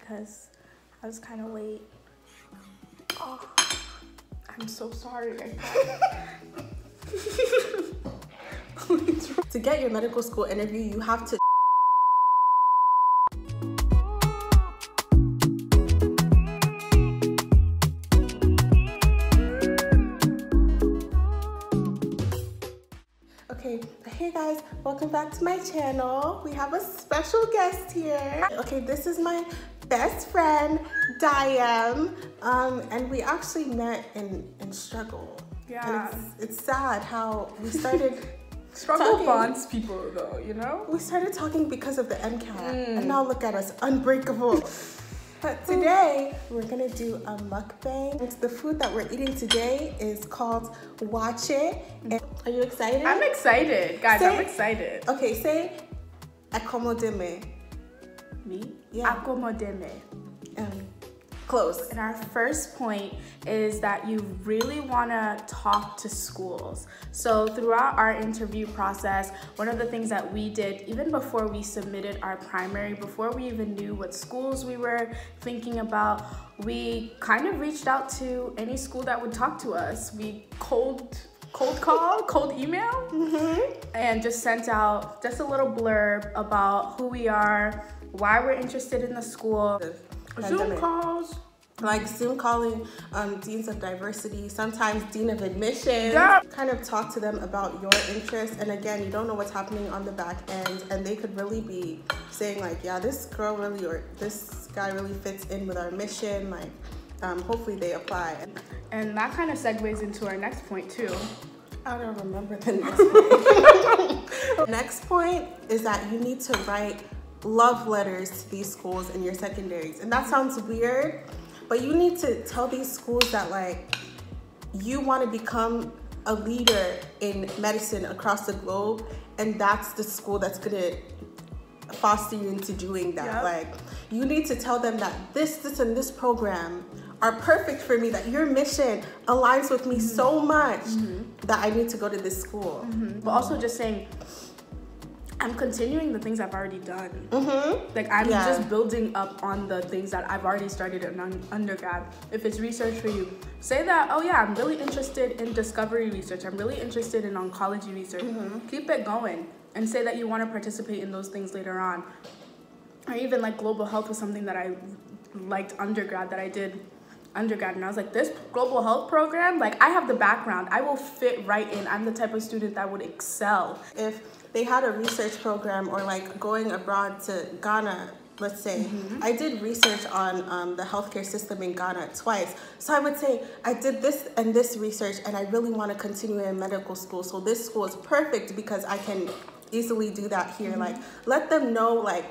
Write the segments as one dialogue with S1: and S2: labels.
S1: because I was kind of late. Oh, I'm so sorry.
S2: To get your medical school interview, you have to Okay, hey guys, welcome back to my channel. We have a special guest here. Okay, this is my best friend, Diam, and we actually met in struggle.
S1: Yeah.
S2: And it's sad how we started
S1: Struggle bonds people though, you know?
S2: We started talking because of the MCAT, and now look at us, unbreakable. But today, we're gonna do a mukbang. The food that we're eating today is called wache. Are you excited?
S1: I'm excited, guys, I'm excited.
S2: Okay, say accommodeme.
S1: Me?
S2: Yeah.
S1: Accommodeme.
S2: Close.
S1: And our first point is that you really want to talk to schools. So throughout our interview process, one of the things that we did, even before we submitted our primary, before we even knew what schools we were thinking about, we kind of reached out to any school that would talk to us. We cold call, cold email, and just sent out just a little blurb about who we are, why we're interested in the school. Zoom calls.
S2: Like Zoom calling deans of diversity, sometimes dean of admissions.
S1: Yeah.
S2: Kind of talk to them about your interests. And again, you don't know what's happening on the back end, and they could really be saying like, yeah, this girl really, or this guy really fits in with our mission. Like, hopefully they apply.
S1: And that kind of segues into our next point too.
S2: I don't remember the next point. Next point is that you need to write love letters to these schools in your secondaries. And that sounds weird, but you need to tell these schools that like you want to become a leader in medicine across the globe, and that's the school that's gonna foster you into doing that.
S1: Yep.
S2: Like, you need to tell them that this and this program are perfect for me, that your mission aligns with me so much that I need to go to this school.
S1: But also just saying, I'm continuing the things I've already done. Like, I'm just building up on the things that I've already started in undergrad. If it's research for you, say that, oh yeah, I'm really interested in discovery research. I'm really interested in oncology research. Keep it going, and say that you want to participate in those things later on. Or even like global health was something that I liked undergrad, that I did undergrad, and I was like, this global health program, like, I have the background, I will fit right in. I'm the type of student that would excel.
S2: If they had a research program, or like going abroad to Ghana, let's say, I did research on the healthcare system in Ghana twice. So I would say, I did this and this research, and I really want to continue in medical school. So this school is perfect because I can easily do that here. Like, let them know like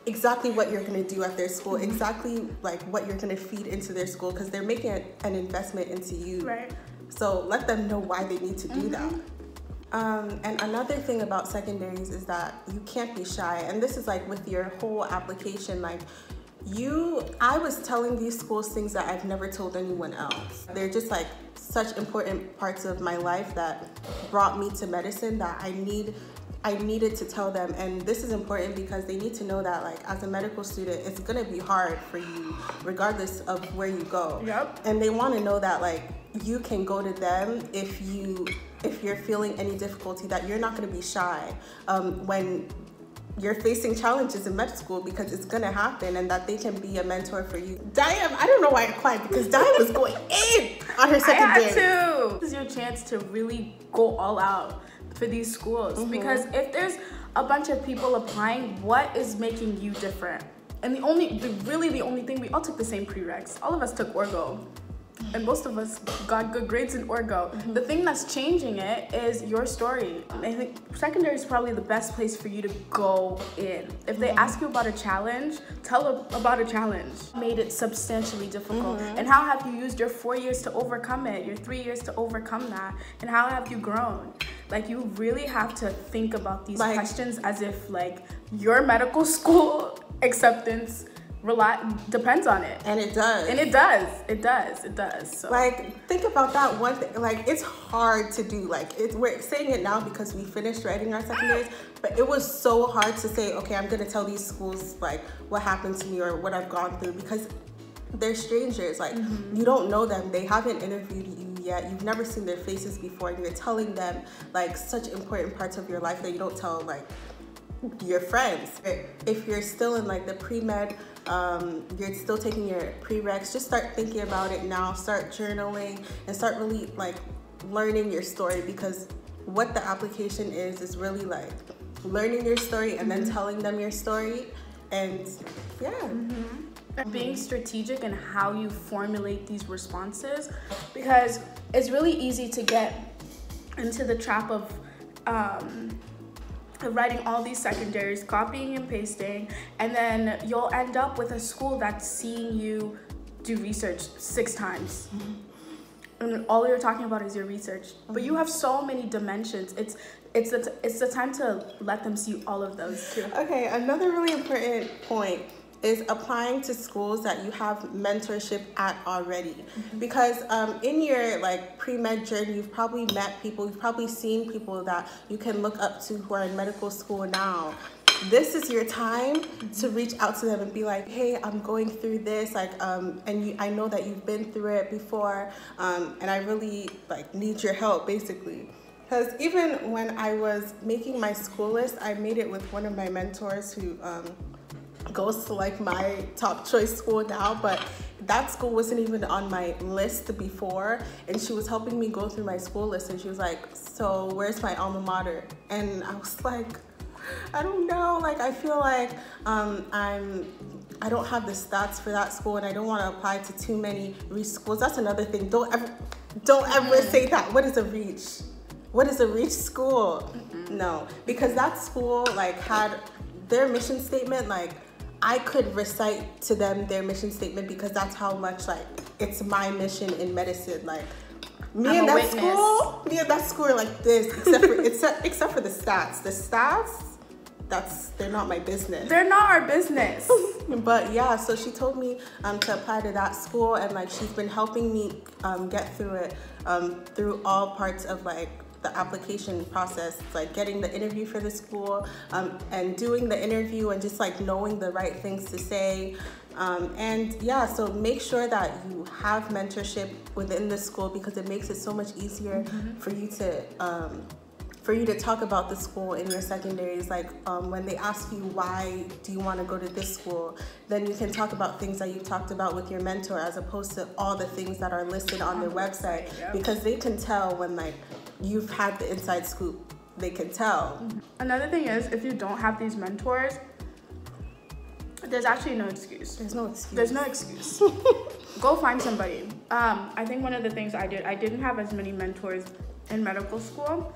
S2: exactly what you're going to do at their school, exactly like what you're going to feed into their school, because they're making an investment into you.
S1: Right.
S2: So let them know why they need to do that. And another thing about secondaries is that you can't be shy. And this is like with your whole application, like I was telling these schools things that I've never told anyone else. They're just like such important parts of my life that brought me to medicine, that I needed to tell them. And this is important because they need to know that like as a medical student, it's gonna be hard for you regardless of where you go.
S1: Yep.
S2: And they wanna know that like you can go to them if you're feeling any difficulty, that you're not gonna be shy when you're facing challenges in med school, because it's gonna happen, and that they can be a mentor for you. Diam, I don't know why you're quiet, because Diam was going in on her secondary.
S1: I had to. This is your chance to really go all out for these schools, because if there's a bunch of people applying, what is making you different? And the only thing, we all took the same prereqs. All of us took orgo, and most of us got good grades in orgo. The thing that's changing it is your story. I think secondary is probably the best place for you to go in. If they ask you about a challenge, tell them about a challenge. Made it substantially difficult. And how have you used your 4 years to overcome it, your 3 years to overcome that? And how have you grown? Like, you really have to think about these questions as if like your medical school acceptance depends on it.
S2: And it does.
S1: And it does. So.
S2: Like, think about that one thing. Like, it's hard to do. Like, we're saying it now because we finished writing our secondaries, but it was so hard to say, okay, I'm gonna tell these schools like what happened to me or what I've gone through, because they're strangers. Like, you don't know them. They haven't interviewed you yet. You've never seen their faces before, and you're telling them like such important parts of your life that you don't tell like your friends. If you're still in like the pre-med, you're still taking your prereqs, just start thinking about it now. Start journaling and start really like learning your story, because what the application is really like learning your story and then telling them your story. And yeah.
S1: Being strategic in how you formulate these responses, because it's really easy to get into the trap of writing all these secondaries, copying and pasting, and then you'll end up with a school that's seeing you do research 6 times. And all you're talking about is your research. But you have so many dimensions. It's the time to let them see all of those too.
S2: Okay, another really important point is applying to schools that you have mentorship at already. Because in your like pre-med journey, you've probably met people, you've probably seen people that you can look up to who are in medical school now. This is your time to reach out to them and be like, hey, I'm going through this, like, I know that you've been through it before, and I really like need your help, basically. Because even when I was making my school list, I made it with one of my mentors who goes to like my top choice school now, but that school wasn't even on my list before, and she was helping me go through my school list, and she was like, so where's my alma mater? And I was like, I don't know, like I feel like I don't have the stats for that school, and I don't want to apply to too many reach schools. That's another thing. Don't ever say that. What is a reach? What is a reach school? No, because that school like had their mission statement, like I could recite to them their mission statement, because that's how much like it's my mission in medicine. Like me and that school are like this, except for the stats. The stats, they're not my business.
S1: They're not our business.
S2: But yeah, so she told me to apply to that school, and like she's been helping me get through it, through all parts of like the application process, like getting the interview for the school, and doing the interview, and just like knowing the right things to say, and yeah, so make sure that you have mentorship within the school, because it makes it so much easier for you to talk about the school in your secondaries. Like when they ask you why do you want to go to this school, then you can talk about things that you've talked about with your mentor, as opposed to all the things that are listed on their website, because they can tell when like you've had the inside scoop. They can tell.
S1: Another thing is, if you don't have these mentors, there's actually no excuse.
S2: There's no excuse.
S1: There's no excuse. Go find somebody. I think one of the things I didn't have as many mentors in medical school,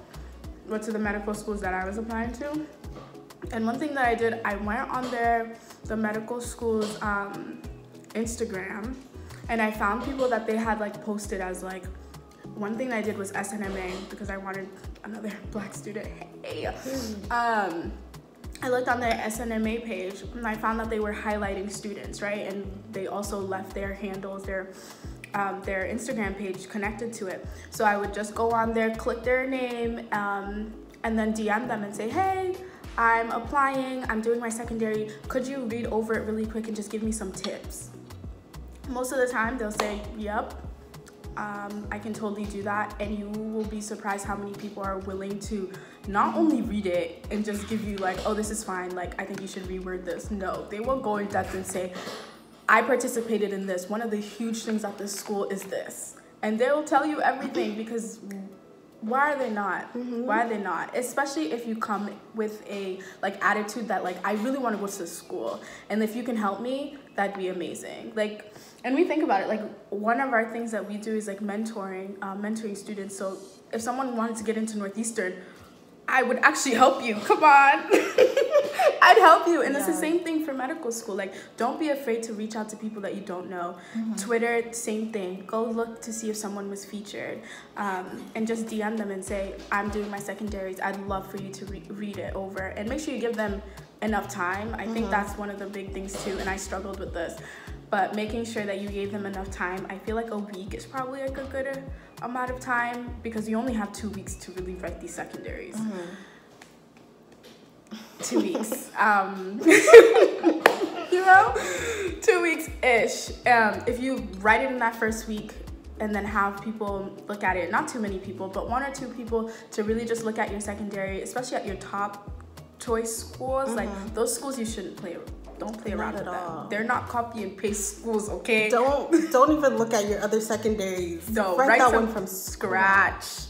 S1: but to the medical schools that I was applying to. And one thing that I did, I went on the medical school's Instagram, and I found people that they had like posted as like, one thing I did was SNMA, because I wanted another Black student. Hey. I looked on their SNMA page, and I found that they were highlighting students, right? And they also left their handles, their Instagram page connected to it. So I would just go on there, click their name, and then DM them and say, hey, I'm applying, I'm doing my secondary. Could you read over it really quick and just give me some tips? Most of the time they'll say, yep, I can totally do that. And you will be surprised how many people are willing to not only read it and just give you like, oh, this is fine, like I think you should reword this. No, they will go in depth and say, I participated in this. One of the huge things at this school is this. And they'll tell you everything, because why are they not? Why are they not? Especially if you come with a like attitude that like, I really want to go to school, and if you can help me, that'd be amazing. Like, and we think about it, like one of our things that we do is like mentoring students. So if someone wanted to get into Northeastern, I would actually help you. Come on. I'd help you. And it's the same thing for medical school. Like, don't be afraid to reach out to people that you don't know. Twitter, same thing. Go look to see if someone was featured, and just DM them and say, I'm doing my secondaries. I'd love for you to read it over. And make sure you give them enough time. I think that's one of the big things too, and I struggled with this. But making sure that you gave them enough time. I feel like a week is probably like a good amount of time because you only have 2 weeks to really write these secondaries. 2 weeks. You know, 2 weeks-ish. If you write it in that first week and then have people look at it, not too many people, but 1 or 2 people to really just look at your secondary, especially at your top choice schools. Like those schools you shouldn't don't play around with them. They're not copy and paste schools, okay?
S2: Don't even look at your other secondaries.
S1: No,
S2: write that one from
S1: scratch.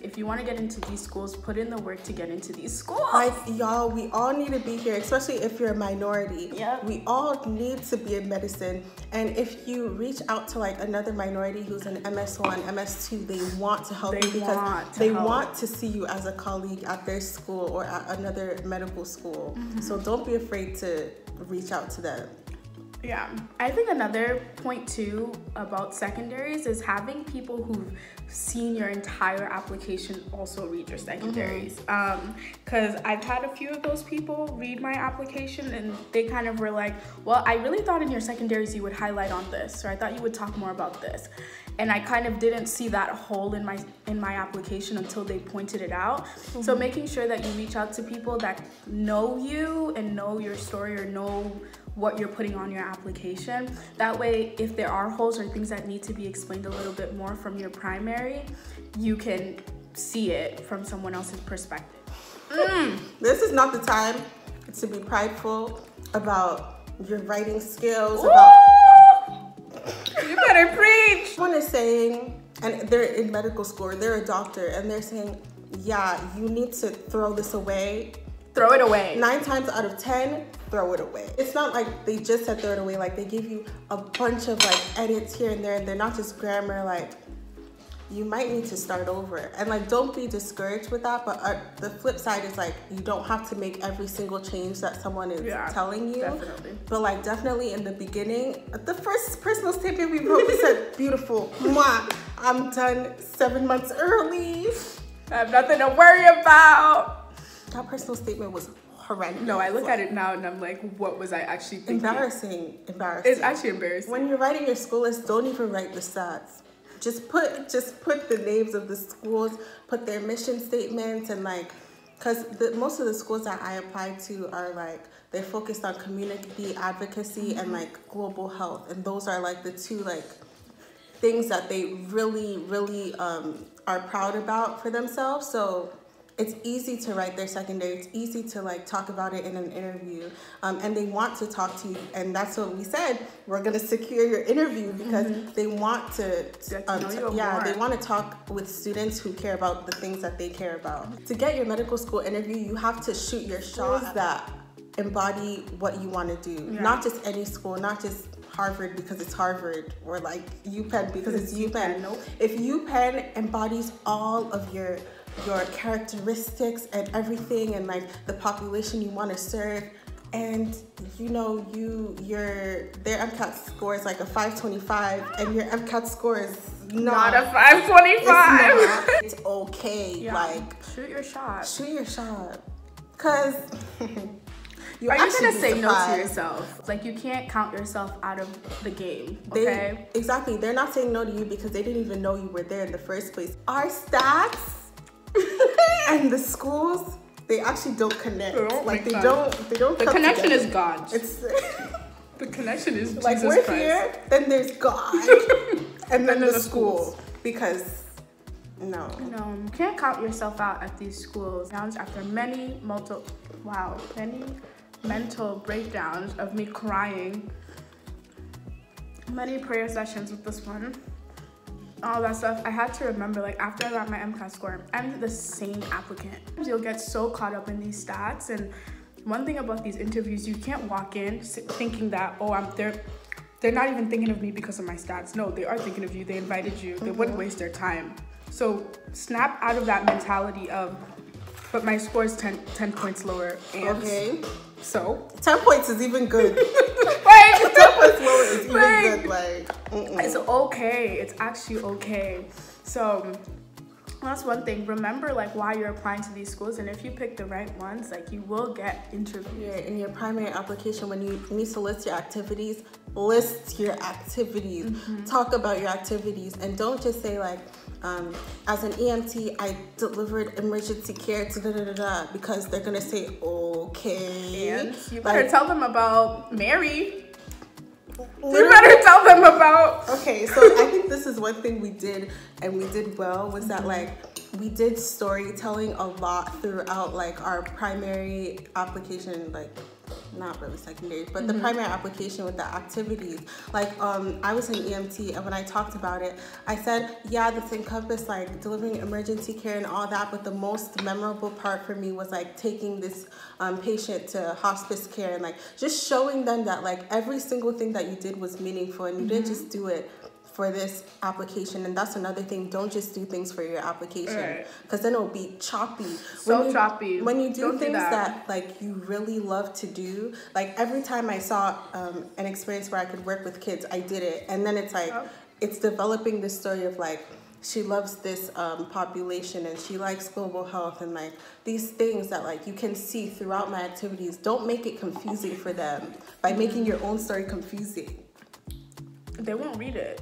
S1: If you want to get into these schools, put in the work to get into these schools.
S2: Like, y'all, we all need to be here, especially if you're a minority.
S1: Yep.
S2: We all need to be in medicine. And if you reach out to like another minority who's in MS1, MS2, they want to help you because they want to see you as a colleague at their school or at another medical school. So don't be afraid to reach out to them.
S1: Yeah, I think another point too about secondaries is having people who've seen your entire application also read your secondaries. Because I've had a few of those people read my application and they kind of were like, well, I really thought in your secondaries you would highlight on this, or I thought you would talk more about this. And I kind of didn't see that hole in my application until they pointed it out. So making sure that you reach out to people that know you and know your story or know what you're putting on your application. That way, if there are holes or things that need to be explained a little bit more from your primary, you can see it from someone else's perspective.
S2: This is not the time to be prideful about your writing skills.
S1: You better preach.
S2: Someone is saying, and they're in medical school, or they're a doctor, and they're saying, yeah, you need to throw this away.
S1: Throw it away.
S2: 9 times out of 10, throw it away. It's not like they just said throw it away. Like they give you a bunch of like edits here and there, and they're not just grammar. Like you might need to start over. And like don't be discouraged with that. But the flip side is like you don't have to make every single change that someone is telling you.
S1: Definitely.
S2: But like definitely in the beginning, the first personal statement we wrote, we said, beautiful. Mwah, I'm done 7 months early.
S1: I have nothing to worry about.
S2: That personal statement was horrendous.
S1: No, I look at it now and I'm like, what was I actually thinking?
S2: Embarrassing.
S1: It's actually embarrassing.
S2: When you're writing your school list, don't even write the stats. Just put the names of the schools, put their mission statements, and like, because most of the schools that I applied to are like, they're focused on community advocacy and like global health. And those are like the two like things that they really, really are proud about for themselves. So it's easy to write their secondary. It's easy to like talk about it in an interview, and they want to talk to you. And that's what we said. We're gonna secure your interview because they want to. They want to talk with students who care about the things that they care about. To get your medical school interview, you have to shoot your shot that embody what you want to do. Not just any school, not just Harvard because it's Harvard, or like UPenn because it's UPenn.
S1: Nope.
S2: If UPenn embodies all of your characteristics and everything, and like the population you want to serve, and you know their MCAT score is like a 525 and your MCAT score is not a 525. It's okay. Like
S1: shoot your shot,
S2: because
S1: Are you gonna say no to yourself? Like you can't count yourself out of the game, okay?
S2: Exactly. They're not saying no to you because they didn't even know you were there in the first place. Our stats and the schools, they actually don't connect. They don't.
S1: The connection is God.
S2: It's
S1: the connection is Jesus
S2: like we're Christ. Here, then there's God, and then the school. Because no,
S1: you can't count yourself out at these schools. After many mental breakdowns of me crying, many prayer sessions with this one, all that stuff, I had to remember, like, after I got my MCAT score, I'm the same applicant. You'll get so caught up in these stats, and one thing about these interviews, you can't walk in thinking that, they're not even thinking of me because of my stats. No, they are thinking of you. They invited you. They wouldn't waste their time. So snap out of that mentality of, but my score is 10 points lower. And
S2: okay.
S1: So
S2: 10 points is even good. 10
S1: points
S2: lower is even good. Like
S1: it's okay. It's actually okay. So That's one thing. Remember, like, why you're applying to these schools, and if you pick the right ones, like, you will get interviews.
S2: Yeah, in your primary application, when you need to list your activities, list your activities. Talk about your activities, and don't just say like, as an EMT, I delivered emergency care to because they're gonna say okay.
S1: And you better tell them about Mary.
S2: Literally.
S1: You better tell them about.
S2: Okay, so I think this is one thing we did and we did well was that like we did storytelling a lot throughout like our primary application, like not really secondary, but the primary application with the activities. Like I was an EMT, and when I talked about it, I said, yeah, this encompassed like delivering emergency care and all that, but the most memorable part for me was like taking this patient to hospice care and like just showing them that like every single thing that you did was meaningful, and you didn't just do it for this application. And that's another thing, don't just do things for your application, because then it'll be choppy.
S1: Choppy.
S2: When you do things that like you really love to do, like every time I saw an experience where I could work with kids, I did it. And then it's like, it's developing this story of like, she loves this population and she likes global health, and like these things that like you can see throughout my activities. Don't make it confusing for them by making your own story confusing.
S1: They won't read it.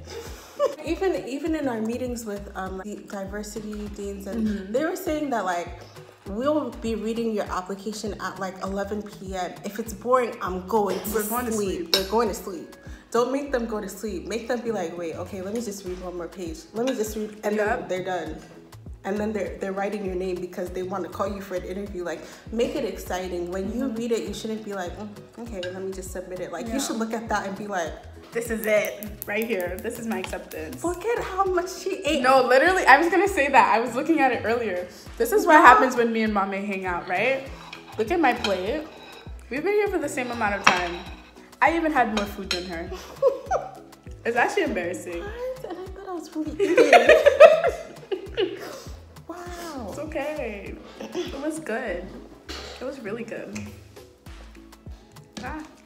S2: Even in our meetings with the diversity deans, and they were saying that like we'll be reading your application at like 11 p.m. If it's boring, I'm going to sleep. They're going to sleep. Don't make them go to sleep. Make them be like, wait, okay, let me just read one more page. Let me just read, and then they're done. And then they're writing your name because they want to call you for an interview. Like, make it exciting. When you read it, you shouldn't be like, okay, let me just submit it. Like, you should look at that and be like,
S1: this is it right here. This is my acceptance.
S2: Look at how much she ate.
S1: No, literally, I was gonna say that. I was looking at it earlier. This is what happens when me and Mame hang out, right? Look at my plate. We've been here for the same amount of time. I even had more food than her. It's actually embarrassing.
S2: What? And I thought I was really eating. Wow.
S1: It's okay. It was good. It was really good.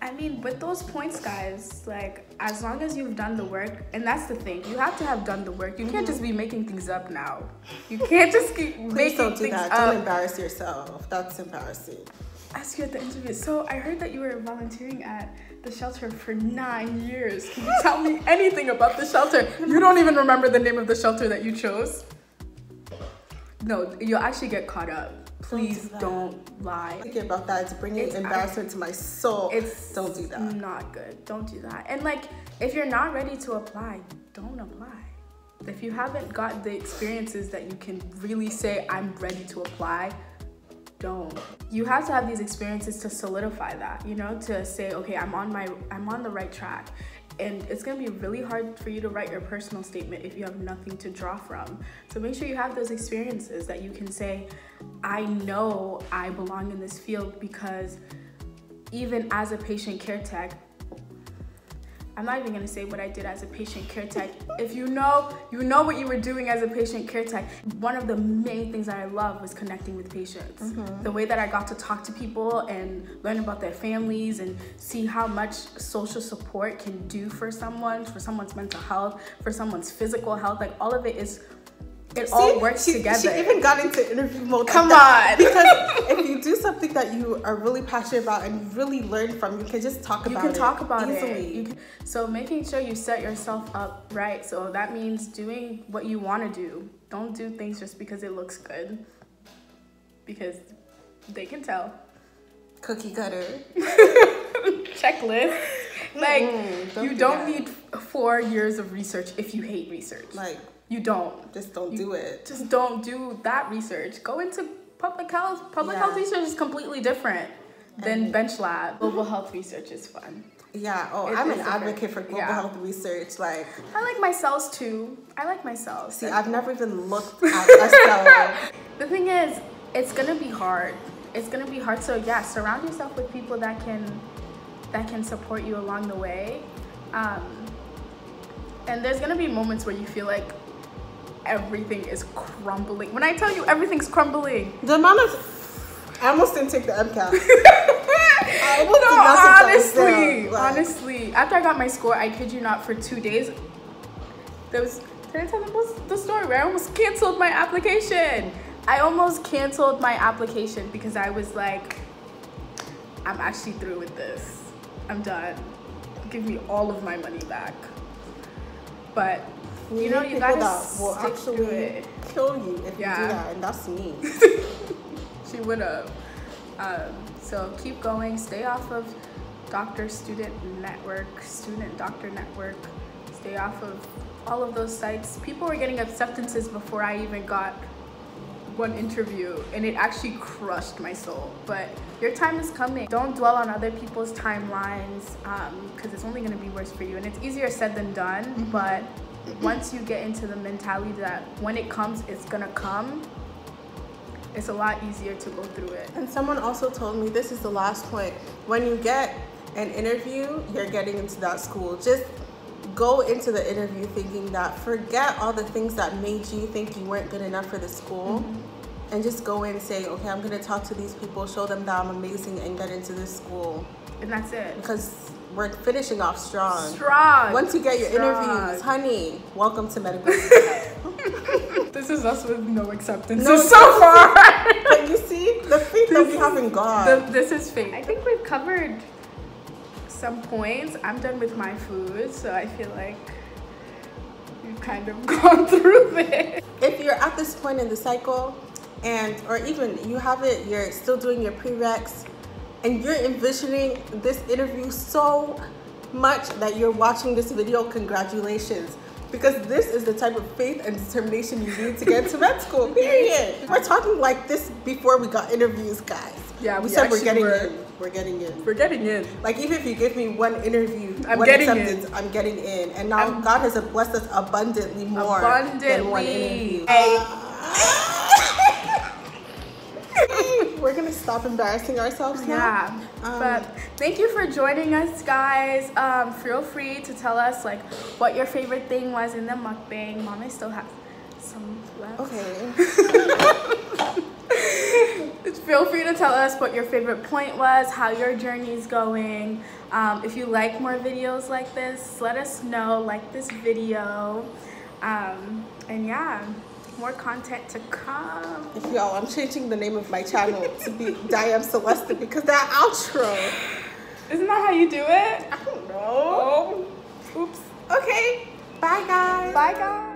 S1: I mean, with those points, guys, like, as long as you've done the work, and that's the thing, you have to have done the work. You can't just be making things up now. You can't just keep making things up.
S2: Don't embarrass yourself. That's embarrassing.
S1: Ask you at the interview. So I heard that you were volunteering at the shelter for 9 years. Can you tell me anything about the shelter? You don't even remember the name of the shelter that you chose? No, you'll actually get caught up. Please don't lie.
S2: Thinking about that, it's bringing embarrassment to my soul. Don't do that.
S1: Not good. Don't do that. And like, if you're not ready to apply, don't apply. If you haven't got the experiences that you can really say, I'm ready to apply, don't. You have to have these experiences to solidify that, you know, to say, okay, I'm on the right track. And it's gonna be really hard for you to write your personal statement if you have nothing to draw from. So make sure you have those experiences that you can say, I know I belong in this field, because even as a patient care tech, I'm not even gonna say what I did as a patient care tech. If you know what you were doing as a patient care tech. One of the main things that I love was connecting with patients. The way that I got to talk to people and learn about their families and see how much social support can do for someone's mental health, for someone's physical health, like all of it is, all works together.
S2: She even got into interview mode.
S1: Come on.
S2: Because if you do something that you are really passionate about and you really learn from, you can just talk about it.
S1: You can talk about
S2: easily.
S1: it. So making sure you set yourself up right. So that means doing what you want to do. Don't do things just because it looks good. Because they can tell.
S2: Cookie cutter.
S1: Checklist. Like, you don't need 4 years of research if you hate research.
S2: Like,
S1: you don't.
S2: Just don't do it.
S1: Just don't do that research. Go into public health. Public health research is completely different than bench lab. Global health research is fun.
S2: Yeah. Oh, I'm an advocate for global health research. Like,
S1: I like my cells too. I like my cells.
S2: See, I've never even looked at a cell.
S1: The thing is, it's gonna be hard. It's gonna be hard. So yeah, surround yourself with people that can support you along the way. And there's gonna be moments where you feel like everything is crumbling. When I tell you everything's crumbling,
S2: the amount of I almost didn't take the MCAT. Honestly,
S1: after I got my score, I kid you not, for 2 days, there Can I tell them the story where I almost canceled my application? I almost canceled my application because I was like, I'm actually through with this. I'm done. Give me all of my money back. But you know, you gotta
S2: will
S1: stick
S2: actually
S1: to it.
S2: kill you if you do that, and that's me.
S1: She would have. So keep going. Stay off of student doctor network. Stay off of all of those sites. People were getting acceptances before I even got one interview, and it actually crushed my soul. But your time is coming. Don't dwell on other people's timelines, because it's only going to be worse for you, and it's easier said than done. But once you get into the mentality that when it comes, it's gonna come, it's a lot easier to go through it.
S2: And someone also told me, this is the last point, when you get an interview, you're getting into that school. Just go into the interview thinking that, forget all the things that made you think you weren't good enough for the school, and just go in and say, okay, I'm gonna talk to these people, show them that I'm amazing, and get into this school.
S1: And that's it.
S2: Because we're finishing off strong. Once you get your interviews, honey, welcome to medical school.
S1: This is us with no acceptance
S2: so
S1: far.
S2: But you see, the faith that we have in God.
S1: This is fake. I think we've covered some points. I'm done with my food, so I feel like we've kind of gone through this.
S2: If you're at this point in the cycle, or even you have it, you're still doing your prereqs, and you're envisioning this interview so much that you're watching this video, congratulations. Because this is the type of faith and determination you need to get to med school, period. We're talking like this before we got interviews, guys.
S1: Yeah,
S2: we said we're getting in. We're getting in.
S1: We're getting in.
S2: Like, even if you give me one interview,
S1: I'm getting in.
S2: I'm getting in. And now God has blessed us abundantly more than one interview. We're gonna stop embarrassing ourselves now.
S1: Yeah, but thank you for joining us, guys. Feel free to tell us like what your favorite thing was in the mukbang. Mama still has some left.
S2: Okay.
S1: Feel free to tell us what your favorite point was, how your journey's going. If you like more videos like this, let us know. Like this video, and yeah. More content to come.
S2: Y'all, I'm changing the name of my channel to be Diane Celeste because that outro.
S1: Isn't that how you do it?
S2: I don't know.
S1: Oh, oops.
S2: Okay. Bye, guys.
S1: Bye, guys.